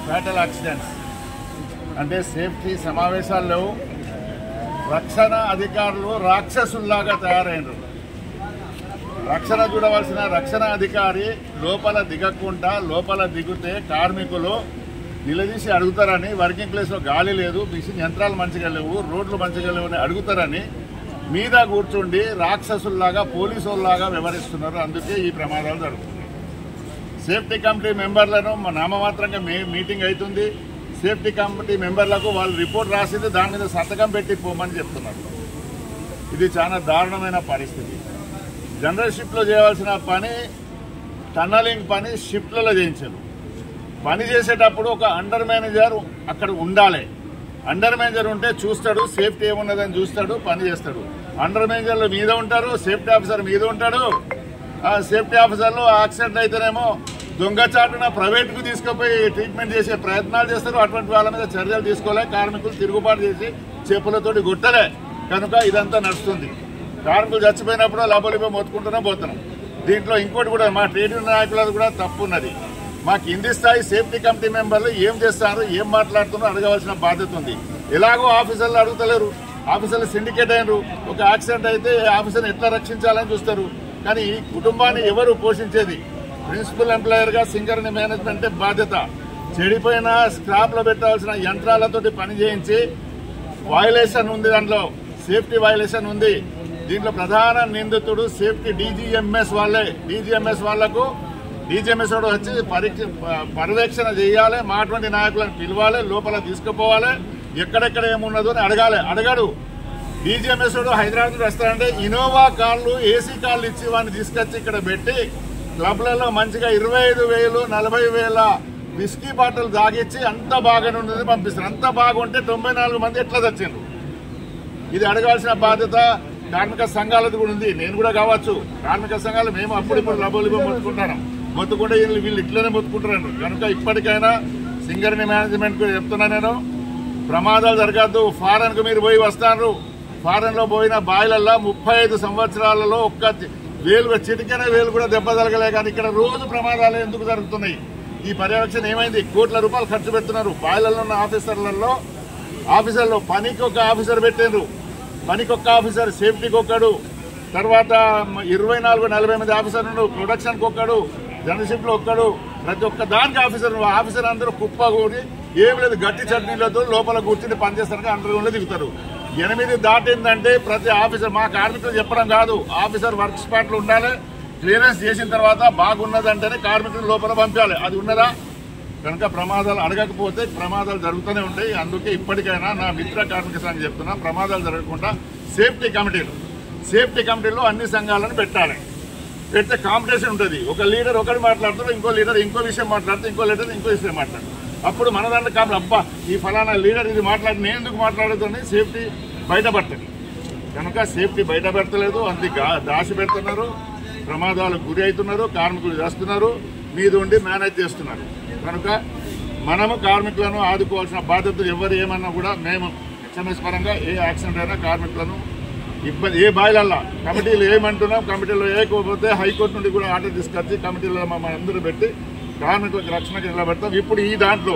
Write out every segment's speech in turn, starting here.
Fatal accidents అంటే safety సమావేశాలు లేవు. రక్షణ అధికారులు రాక్షసుల్లాగా తయారైనరు. రక్షణ చూడవలసిన రక్షణ అధికారి లోపల దిగకుండా లోపల దిగితే కార్మికులు నిలదీసి అడుగుతారని, వర్కింగ్ ప్లేస్లో గాలి లేదు, మిషన్ యంత్రాలు మంచిగా లేవు, రోడ్లు మంచిగా లేవు అని అడుగుతారని మీద కూర్చుండి రాక్షసుల్లాగా పోలీసుల్లాగా వ్యవహరిస్తున్నారు. అందుకే ఈ ప్రమాదాలు జరుగుతున్నాయి. సేఫ్టీ కమిటీ మెంబర్లను నామమాత్రంగా మీటింగ్ అవుతుంది. సేఫ్టీ కమిటీ మెంబర్లకు వాళ్ళు రిపోర్ట్ రాసింది, దాని మీద సంతకం పెట్టి పోమని చెప్తున్నారు. ఇది చాలా దారుణమైన పరిస్థితి. జనరల్ షిఫ్ట్లో చేయవలసిన పని టన్నలింగ్ పని షిఫ్ట్లలో చేయించారు. పని చేసేటప్పుడు ఒక అండర్ మేనేజర్ అక్కడ ఉండాలి. అండర్ మేనేజర్ ఉంటే చూస్తాడు, సేఫ్టీ ఏమున్నదని చూస్తాడు, పని చేస్తాడు. అండర్ మేనేజర్లు మీద ఉంటారు, సేఫ్టీ ఆఫీసర్ మీద ఉంటాడు. సేఫ్టీ ఆఫీసర్లు యాక్సిడెంట్ అయితేనేమో దొంగచాటున ప్రైవేట్కు తీసుకుపోయి ట్రీట్మెంట్ చేసే ప్రయత్నాలు చేస్తారు. అటువంటి వాళ్ళ మీద చర్యలు తీసుకోలే. కార్మికులు తిరుగుబాటు చేసి చెప్పులతోటి గుట్టలే కనుక ఇదంతా నడుస్తుంది. కార్మికులు చచ్చిపోయినప్పుడు లబలిపో మొత్తుకుంటూనే పోతున్నాం. దీంట్లో ఇంకోటి కూడా మా ట్రేడ్ యూనియన్ నాయకులది కూడా తప్పు ఉన్నది. మా కింది స్థాయి సేఫ్టీ కమిటీ మెంబర్లు ఏం చేస్తారు, ఏం మాట్లాడుతున్నారో అడగవలసిన బాధ్యత ఉంది. ఎలాగో ఆఫీసర్లు అడుగుతలేరు. ఆఫీసర్లు సిండికేట్ అయినరు. ఒక యాక్సిడెంట్ అయితే ఆఫీసర్ని ఎట్లా రక్షించాలని చూస్తారు. కానీ ఈ కుటుంబాన్ని ఎవరు పోషించేది? ప్రిన్సిపల్ ఎంప్లాయర్గా సింగరేణి మేనేజ్మెంట్ బాధ్యత. చెడిపోయిన స్క్రాప్లో పెట్టాల్సిన యంత్రాలతోటి పని చేయించి వయలేషన్ ఉంది, దాంట్లో సేఫ్టీ వయలేషన్ ఉంది. దీంట్లో ప్రధాన నిందితుడు సేఫ్టీ డీజీఎంఎస్ వాళ్ళే. డీజీఎంఎస్ వాళ్లకు డీజీఎంఎస్ వాడు వచ్చి పర్యవేక్షణ చేయాలి. మా అటువంటి నాయకులను పిలవాలి, లోపల తీసుకుపోవాలి, ఎక్కడెక్కడ ఏమున్నదో అని అడగాలి. అడగడు. డీజీఎంఎస్ వాడు హైదరాబాద్ నుంచి వస్తారంటే ఇనోవా కార్లు, ఏసీ కార్లు ఇచ్చి వాడిని తీసుకొచ్చి ఇక్కడ పెట్టి క్లబ్లలో మంచిగా 25,000 40,000 విస్కీ బాటిల్ తాగిచ్చి అంత బాగానే ఉన్నది పంపిస్తారు. అంత బాగుంటే 94 మంది ఎట్లా తెచ్చిండ్రు? ఇది అడగాల్సిన బాధ్యత కార్మిక సంఘాలది కూడా ఉంది. నేను కూడా కావచ్చు. కార్మిక సంఘాలు మేము అప్పుడిప్పుడు లబోలిబో మొత్తుకుంటాను. మొత్తుకుంటే వీళ్ళు ఇట్లనే మొత్తుకుంటున్నారు. కనుక ఇప్పటికైనా సింగరేణి మేనేజ్మెంట్ కు చెప్తున్నా, నేను ప్రమాదాలు జరగద్దు. ఫారెన్ కు మీరు పోయి వస్తారు. ఫారెన్ లో పోయిన బాయిలల్లో 35 సంవత్సరాలలో ఒక్క వేలు చిటికెన వేలు కూడా దెబ్బ తగలే. కానీ ఇక్కడ రోజు ప్రమాదాలు ఎందుకు జరుగుతున్నాయి? ఈ పర్యవేక్షణ ఏమైంది? కోట్ల రూపాయలు ఖర్చు పెడుతున్నారు. బాయిలలో ఉన్న ఆఫీసర్లో పనికి ఒక ఆఫీసర్ పెట్టిండ్రు. పనికి ఒక్క ఆఫీసర్, సేఫ్టీకి ఒక్కడు, తర్వాత 24-40 మంది ఆఫీసర్లు, ప్రొడక్షన్కి ఒక్కడు, జనరల్ షిఫ్ట్లో ఒక్కడు, ప్రతి ఒక్క దానికి ఆఫీసర్ అందరూ కుప్ప కూడి ఏం లేదు గట్టి చట్నీలతో లోపల కూర్చుని పనిచేస్తారు. అండర్గ్రౌండ్ లో దిగుతారు. 8 దాటిందంటే ప్రతి ఆఫీసర్, మా కార్మికులు చెప్పడం కాదు, ఆఫీసర్ వర్క్ స్పాట్ లో ఉండాలి. క్లియరెన్స్ చేసిన తర్వాత బాగున్నదంటేనే కార్మికులు లోపల పంపాలి. అది ఉన్నదా? కనుక ప్రమాదాలు అడగకపోతే ప్రమాదాలు జరుగుతూనే ఉంటాయి. అందుకే ఇప్పటికైనా నా మిత్ర కార్మిక సంఘం చెప్తున్నా, ప్రమాదాలు జరగకుండా సేఫ్టీ కమిటీలో అన్ని సంఘాలను పెట్టాలి. పెడితే కాంపిటీషన్ ఉంటుంది. ఒక లీడర్ ఒకటి మాట్లాడుతారు, ఇంకో లీడర్ ఇంకో విషయం మాట్లాడుతూ, ఇంకో లీడర్ ఇంకో విషయం మాట్లాడతారు. అప్పుడు మన దాంట్లో కాబట్టి అబ్బా ఈ ఫలానా లీడర్ ఇది మాట్లాడి నేను ఎందుకు మాట్లాడుతుంది, సేఫ్టీ బయటపడుతుంది. కనుక సేఫ్టీ బయటపెడతలేదు, అంతే దాచి పెడుతున్నారు, ప్రమాదాలకు గురి అవుతున్నారు, కార్మికులు చేస్తున్నారు, మీద ఉండి మేనేజ్ చేస్తున్నారు. కనుక మనము కార్మికులను ఆదుకోవాల్సిన బాధ్యత. ఎవరు ఏమన్నా కూడా మేము ఎక్స్ఎంఎస్ పరంగా ఏ యాక్సిడెంట్ అయినా కార్మికులను ఇబ్బంది, ఏ బాయిలల్లా కమిటీలు ఏమంటున్నాం, కమిటీలో వేయకపోతే హైకోర్టు నుండి కూడా ఆర్డర్ తీసుకొచ్చి కమిటీలో మమ్మల్ని అందరూ పెట్టి కార్మికులకు రక్షణకు నిలబెడతాం. ఇప్పుడు ఈ దాంట్లో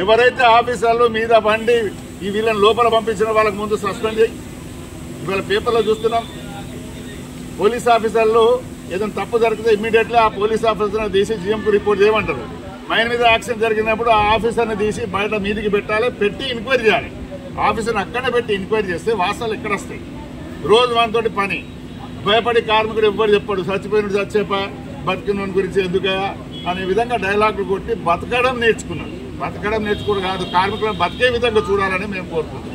ఎవరైతే ఆఫీసర్లు మీద బండి ఈ వీళ్ళని లోపల పంపించిన వాళ్ళకి ముందు సస్పెండ్ చేయి. ఇవాళ పేపర్లో చూస్తున్నాం, పోలీస్ ఆఫీసర్లు ఏదైనా తప్పు జరిగితే ఇమ్మీడియట్లీ ఆ పోలీస్ ఆఫీసర్ని తీసి జీఎంకు రిపోర్ట్ చేయమంటారు. మైన్ మీద యాక్సిడెంట్ జరిగినప్పుడు ఆ ఆఫీసర్ని తీసి బయట మీదికి పెట్టాలి, పెట్టి ఎంక్వైరీ చేయాలి. ఆఫీసర్ని అక్కడే పెట్టి ఎంక్వైరీ చేస్తే వాస్తవాలు ఎక్కడ వస్తాయి? రోజు మనతోటి పని. భయపడి కార్మికుడు ఎవ్వరు చెప్పాడు, చచ్చిపోయినట్టు చచ్చేపా, బతికిన గురించి ఎందుకయా అనే విధంగా డైలాగులు కొట్టి బతకడం నేర్చుకున్నాడు. బతకడం నేర్చుకోవడం కాదు, కార్మికులను బతికే విధంగా చూడాలని మేము కోరుకుంటున్నాం.